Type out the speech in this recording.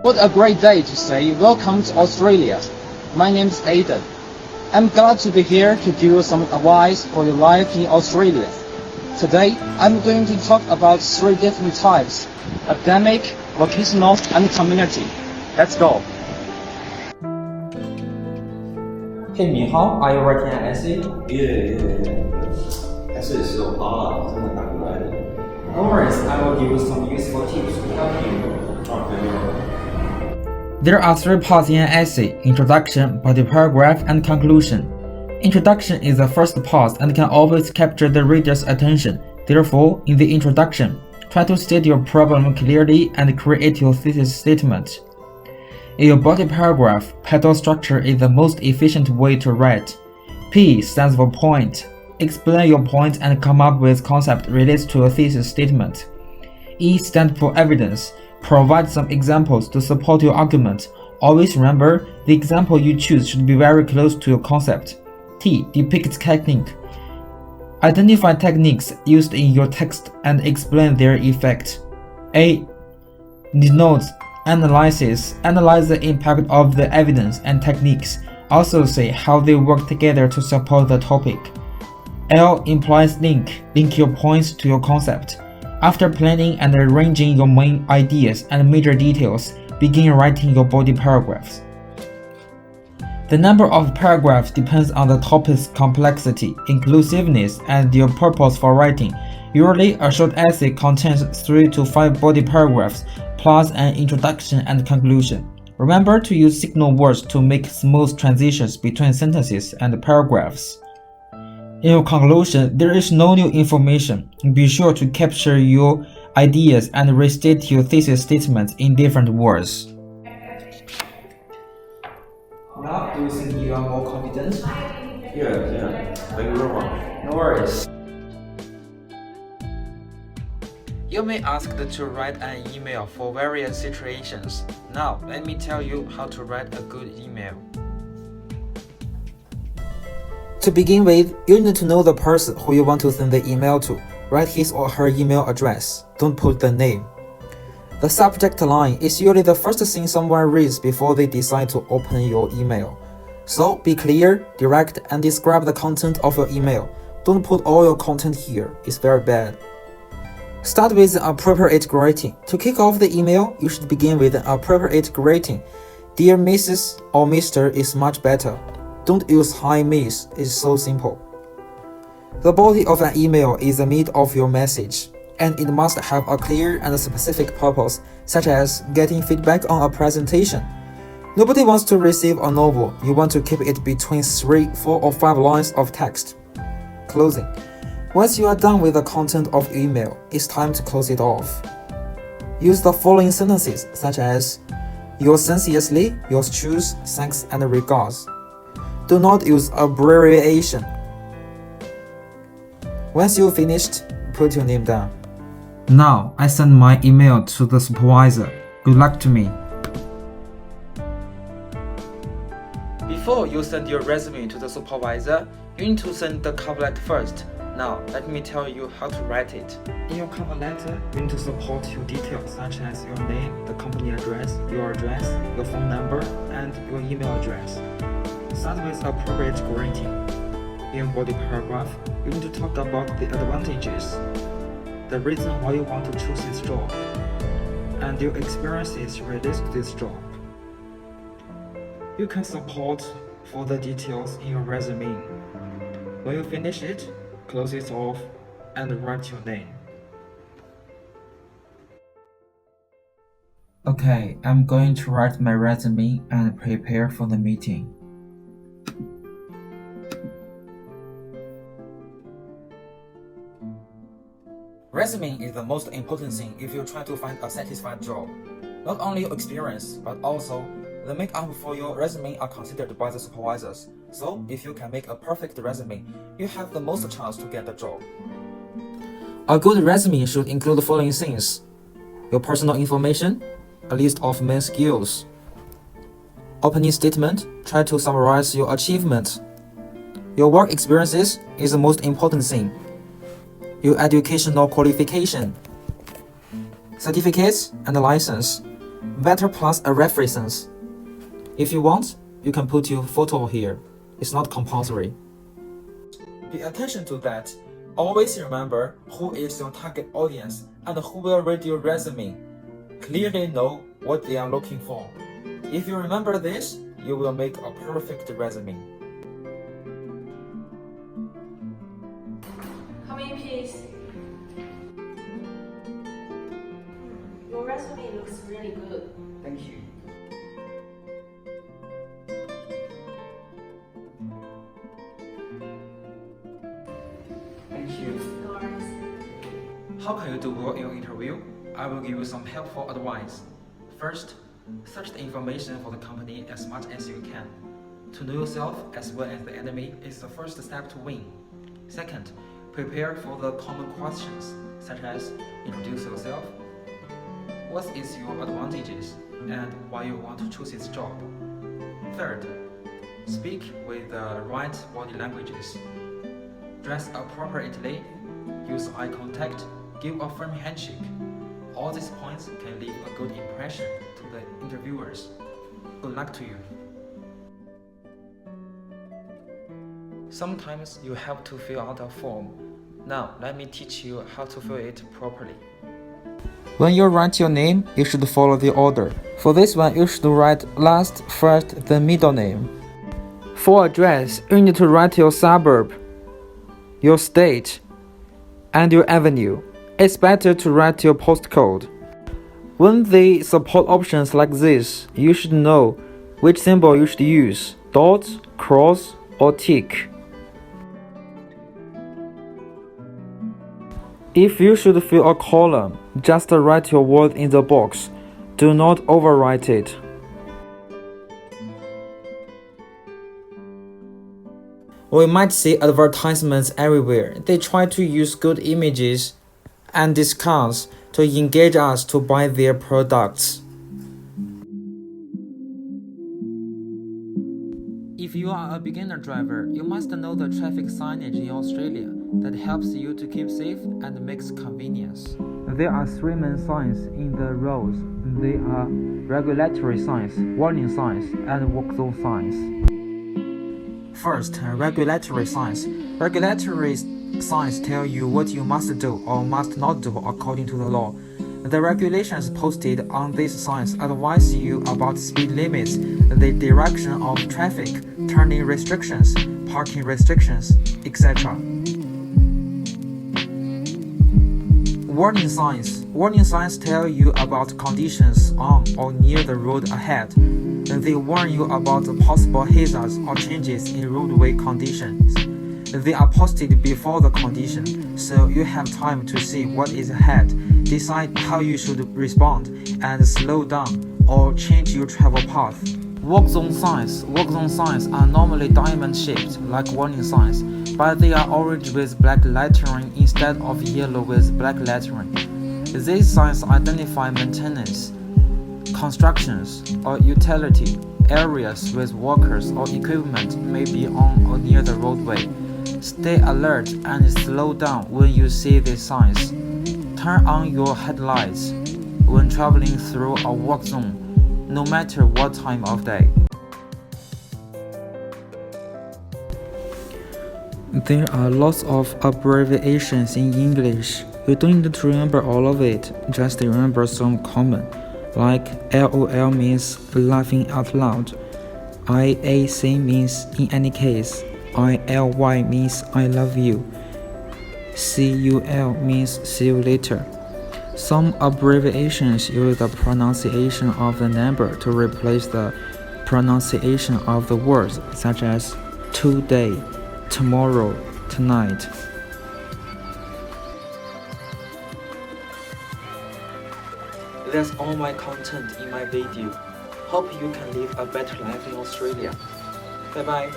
What a great day to say welcome to Australia. My name is Aidan. I'm glad to be here to give you some advice for your life in Australia. Today, I'm going to talk about three different types: academic, vocational, and community. Let's go. Hey, 你好, are you writing an essay? essay 是我真的打不来的。No worries, I will give you some useful tips to help you. There are three parts in an essay: introduction, body paragraph, and conclusion. Introduction is the first part and can always capture the reader's attention. Therefore, in the introduction, try to state your problem clearly and create your thesis statement. In your body paragraph, pattern structure is the most efficient way to write. P stands for point. Explain your point and come up with concept related to a thesis statement. E stands for evidence. Provide some examples to support your argument. Always remember, the example you choose should be very close to your concept. T depicts technique. Identify techniques used in your text and explain their effect. A denotes analysis. Analyze the impact of the evidence and techniques. Also say how they work together to support the topic. L implies link. Link your points to your concept. After planning and arranging your main ideas and major details, begin writing your body paragraphs. The number of paragraphs depends on the topic's complexity, inclusiveness, and your purpose for writing. Usually, a short essay contains 3 to 5 body paragraphs, plus an introduction and conclusion. Remember to use signal words to make smooth transitions between sentences and paragraphs. In your conclusion, there is no new information. Be sure to capture your ideas and restate your thesis statements in different words. Now, do you think you are more confident? Yeah. Thank you very much. No worries. You may ask to write an email for various situations. Now, let me tell you how to write a good email. To begin with, you need to know the person who you want to send the email to. Write his or her email address. Don't put the name. The subject line is usually the first thing someone reads before they decide to open your email. So be clear, direct, and describe the content of your email. Don't put all your content here, it's very bad. Start with an appropriate greeting. To kick off the email, you should begin with an appropriate greeting. Dear Mrs. or Mr. is much better. Don't use hi miss, it's so simple. The body of an email is the meat of your message, and it must have a clear and specific purpose, such as getting feedback on a presentation. Nobody wants to receive a novel. You want to keep it between 3, 4, or 5 lines of text. Closing. Once you are done with the content of your email, it's time to close it off. Use the following sentences, such as yours sincerely, yours truly, thanks and regards. Do not use abbreviation. Once you've finished, put your name down. Now, I send my email to the supervisor. Good luck to me. Before you send your resume to the supervisor, you need to send the cover letter first. Now, let me tell you how to write it. In your cover letter, you need to support your details such as your name, the company address, your phone number, and your email address. Start with appropriate greeting. In your body paragraph, you need to talk about the advantages, the reason why you want to choose this job, and your experiences related to this job. You can support further details in your resume. When you finish it, close it off and write your name. Okay, I'm going to write my resume and prepare for the meeting. Resume is the most important thing if you try to find a satisfied job. Not only your experience, but also the makeup for your resume are considered by the supervisors. So, if you can make a perfect resume, you have the most chance to get the job. A good resume should include the following things: your personal information, a list of main skills, opening statement, try to summarize your achievements. Your work experiences is the most important thing. Your educational qualification, certificates and license, Better plus a reference. If you want, you can put your photo here. It's not compulsory. Pay attention to that. Always remember who is your target audience and who will read your resume. Clearly know what they are looking for. If you remember this, you will make a perfect resume. Come in, please. Your resume looks really good. Thank you. Thank you. No worries. How can you do well in your interview? I will give you some helpful advice. First, search the information for the company as much as you can. To know yourself as well as the enemy is the first step to win. Second, prepare for the common questions, such as introduce yourself, what is your advantages, and why you want to choose this job. Third, speak with the right body languages. Dress appropriately, use eye contact, give a firm handshake. All these points can leave a good impression to the interviewers. Good luck to you. Sometimes you have to fill out a form. Now, let me teach you how to fill it properly. When you write your name, you should follow the order. For this one, you should write last, first, then middle name. For address, you need to write your suburb, your state, and your avenue. It's better to write your postcode. When they support options like this, you should know which symbol you should use, dot, cross, or tick. If you should fill a column, just write your word in the box. Do not overwrite it. We might see advertisements everywhere. They try to use good images and discounts to engage us to buy their products. If you are a beginner driver, you must know the traffic signage in Australia that helps you to keep safe and makes convenience. There are three main signs in the roads. They are regulatory signs, warning signs, and walk zone signs. First, regulatory signs. Regulatory signs tell you what you must do or must not do according to the law. The regulations posted on these signs advise you about speed limits, the direction of traffic, turning restrictions, parking restrictions, etc. Warning signs. Warning signs tell you about conditions on or near the road ahead. They warn you about the possible hazards or changes in roadway conditions. They are posted before the condition, so you have time to see what is ahead, decide how you should respond, and slow down or change your travel path. Walk zone signs. Walk zone signs are normally diamond-shaped like warning signs, but they are orange with black lettering instead of yellow with black lettering. These signs identify maintenance, constructions, or utility areas with workers or equipment may be on or near the roadway. Stay alert and slow down when you see these signs. Turn on your headlights when traveling through a walk zone, no matter what time of day. There are lots of abbreviations in English. You don't need to remember all of it, just remember some common, like LOL means laughing out loud, IAC means in any case, ILY means I love you, CUL means see you later. Some abbreviations use the pronunciation of the number to replace the pronunciation of the words, such as today, tomorrow, tonight. That's all my content in my video. Hope you can live a better life in Australia. Bye bye.